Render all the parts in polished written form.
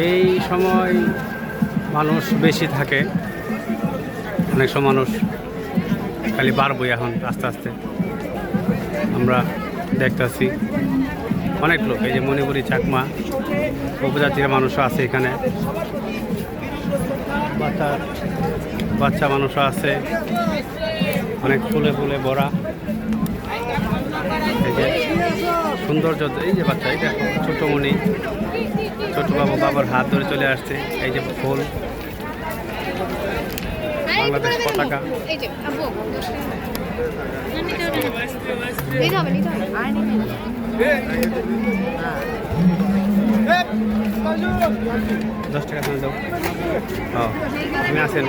এই সময় মানুষ বেশি থাকে, অনেক সময় মানুষ খালি বাড়বই এখন আস্তে আস্তে আমরা দেখতেছি অনেক লোক। এই যে মণিপুরি চাকমা উপজাতির মানুষও আছে এখানে, বাচ্চা মানুষও আছে, অনেক ফুলে ফুলে ভরা। এই যে সৌন্দর্য, এই যে বাচ্চা, এই দেখো ছোটো মণি, ছোটো বাবার হাত ধরে চলে আসছে। এই যে ফুল, বাংলাদেশ পতাকা। দশ টাকা তুমি দাও। ও তুমি আছেন,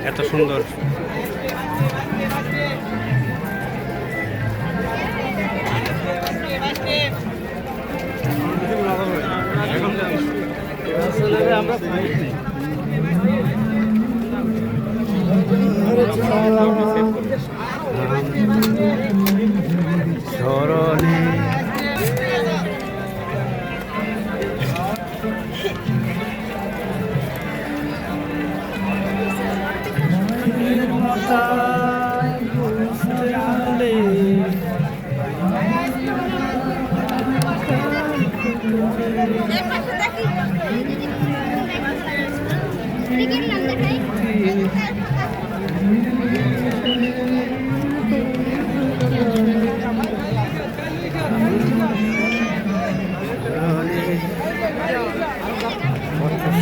এত সুন্দর। ধরনে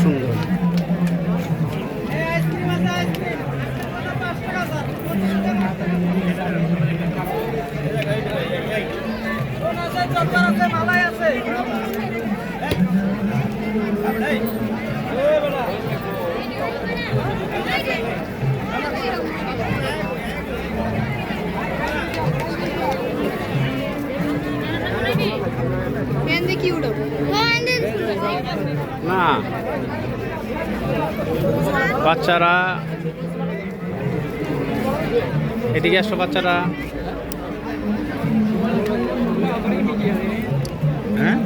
সুন্দর। না বাচ্চারা এদিকে আসো, বাচ্চারা। হ্যাঁ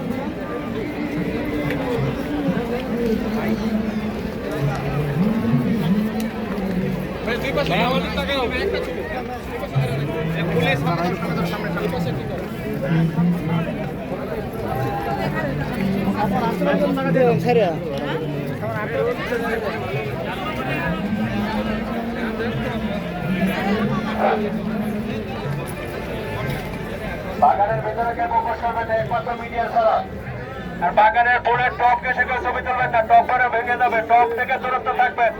বাগানের ভেতরে কেউ বসবে না, একমাত্র মিডিয়া ছাড়া। আর বাগানের বোর্ডের টপ কে সেখানে ছবি তুলবেন না, টপ করে ভেঙে যাবে। টপ থেকে দূরত্ব থাকবেন,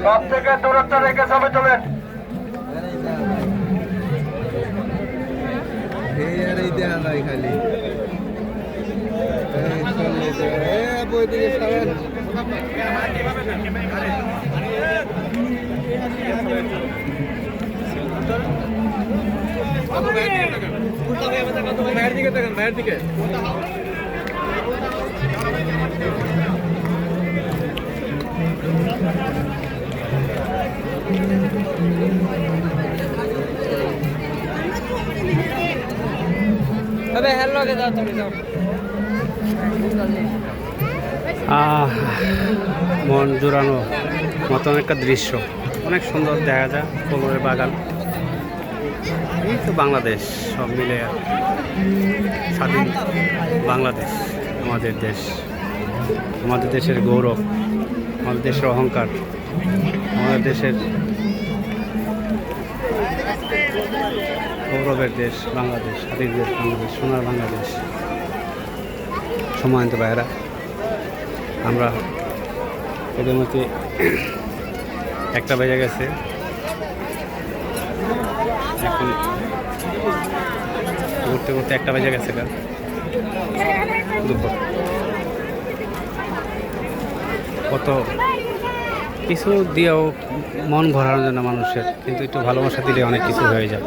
টপ থেকে দূরত্ব রেখে ছবি তোলেন। খালি বাইরের দিকে দেখেন, বাইরের দিকে। তবে হ্যালো কে যাও, তুমি যাও। মন জোড়ানো মতন একটা দৃশ্য, অনেক সুন্দর দেখা যায়। ফুলের বাগান, এই তো বাংলাদেশ সব মিলে স্বাধীন বাংলাদেশ আমাদের দেশ, আমাদের দেশের গৌরব, আমাদের দেশের অহংকার, আমাদের দেশের গৌরবের দেশ বাংলাদেশ, স্বাধীন দেশ বাংলাদেশ, সোনার বাংলাদেশ। সম্মানিত ভাইয়েরা, আমরা এদের মধ্যে একটা বেজে গেছে, এখন ঘুরতে ঘুরতে একটা বেজে গেছে দুপুর। কত কিছু দিয়েও মন ভরানোর জন্য মানুষের, কিন্তু একটু ভালোবাসা দিলে অনেক কিছু হয়ে যায়।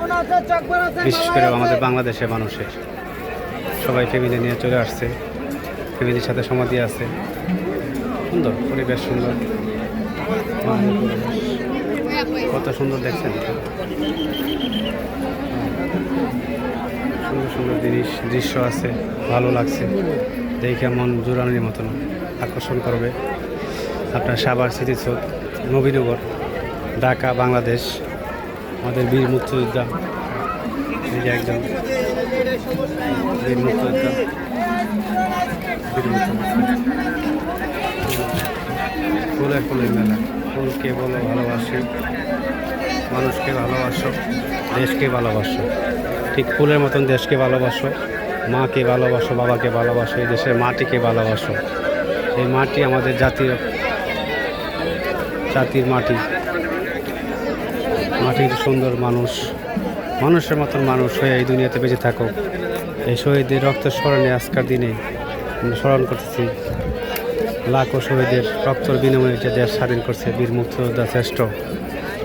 বিশেষ করে আমাদের বাংলাদেশের মানুষের সবাই ফ্যামিলি নিয়ে চলে আসছে, ফ্যামিলির সাথে সমাধি আছে, সুন্দর পরিবেশ, সুন্দর কত সুন্দর দেখছেন। সুন্দর দৃশ্য আছে, ভালো লাগছে দেখে মন জোরানোর মতন আকর্ষণ করবে। আপনার সাভার স্মৃতিসৌধ, নবীনগর, ঢাকা, বাংলাদেশ, আমাদের বীর মুক্তিযোদ্ধা, এই যে একজন বীর মুক্তিযোদ্ধা, ফুলের মেলা। ফুলকে বলো ভালোবাসি, মানুষকে ভালোবাসো, দেশকে ভালোবাসো। ঠিক ফুলের মতন দেশকে ভালোবাসো, মাকে ভালোবাসো, বাবাকে ভালোবাসো, এই দেশের মাটিকে ভালোবাসো। এই মাটি আমাদের জাতির মাটি, মাটির সুন্দর মানুষের মতন মানুষ হয়ে এই দুনিয়াতে বেঁচে থাকো। এই শহীদদের রক্তের স্মরণে আজকের দিনে আমরা স্মরণ করতেছি লাখো শহীদের রক্তের বিনিময়ে যে দেশ স্বাধীন করছে বীর মুক্তিযোদ্ধা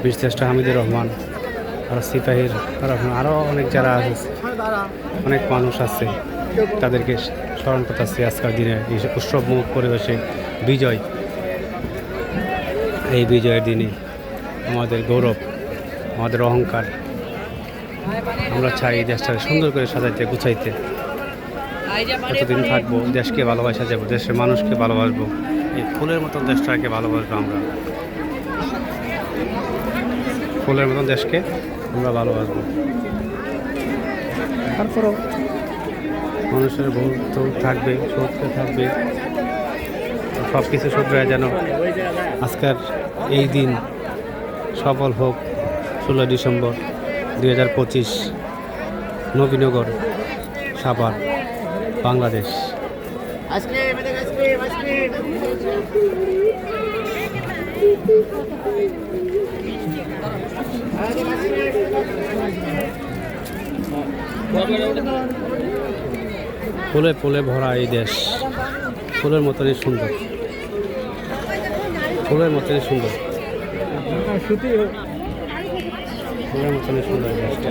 বীরশ্রেষ্ঠ হামিদুর রহমান, আর সিপাহীর রহমান, আরও অনেক যারা আছে, অনেক মানুষ আছে, তাদেরকে স্মরণ করতেছি আজকের দিনে এই উৎসবমুখ পরিবেশে। এই বিজয়ের দিনে আমাদের গৌরব, আমাদের অহংকার। আমরা চাই এই দেশটাকে সুন্দর করে সাজাইতে গুছাইতে। কতদিন থাকবো, দেশকে ভালোবাসা যাবো, দেশের মানুষকে ভালোবাসবো, এই ফুলের মতন দেশটাকে ভালোবাসবো। আমরা ফুলের মতন দেশকে আমরা ভালোবাসবো। তারপরও মানুষের ভুল তো থাকবে, সত্য থাকবে, সব কিছু শুধরে যেন আজকের এই দিন সফল হোক। 16 ডিসেম্বর 2025, নবীনগর, সাভার, বাংলাদেশ। ফুলে ফুলে ভরা এই দেশ, ফুলের মতনই সুন্দর, ফুলের মতনই সুন্দর, ফুলের মতনই সুন্দর এই দেশটা।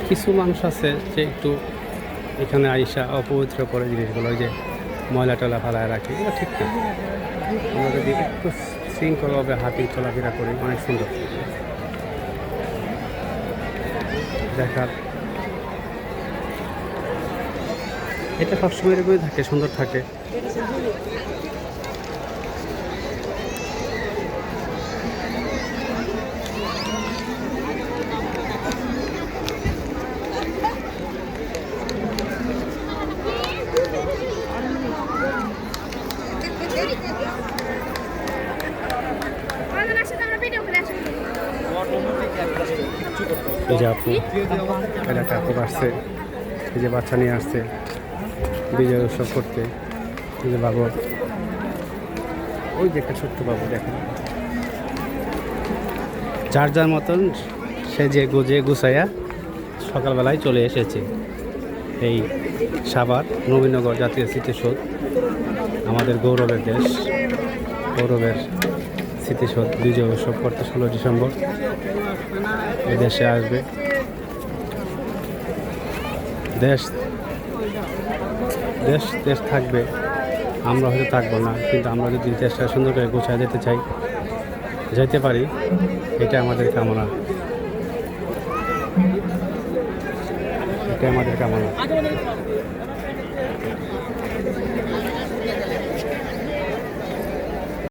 কিছু মানুষ আছে যে একটু এখানে আইসা অপবিত্র করে জিনিসগুলো, ওই যে ময়লা টলা ফালায় রাখে, এগুলো ঠিক না। আমরা যদি একটু শৃঙ্খলভাবে হাঁটি চলাফেরা করি, অনেক সুন্দর দেখার। এটা সবসময় এরকমই থাকে, সুন্দর থাকে। এই যে আপু, এটা কাকু আসছে, এই যে বাচ্চা নিয়ে আসছে বিজয় উৎসব করতে। এই যে বাবু, ওই যে একটা ছোট্ট বাবু, দেখেন যার মতন সে যে গুছাইয়া সকালবেলায় চলে এসেছে এই সাভার নবীনগর জাতীয় স্মৃতিসৌধ, আমাদের গৌরবের দেশ, গৌরবের স্মৃতিসৌধ বিজয় উৎসব করতে 16 ডিসেম্বর এই দেশে আসবে। দেশ থাকবে, আমরা হয়তো থাকবো না, কিন্তু আমরা যদি দেশটা সুন্দর করে গোছায় যেতে পারি, এটা আমাদের কামনা, এটা আমাদের কামনা।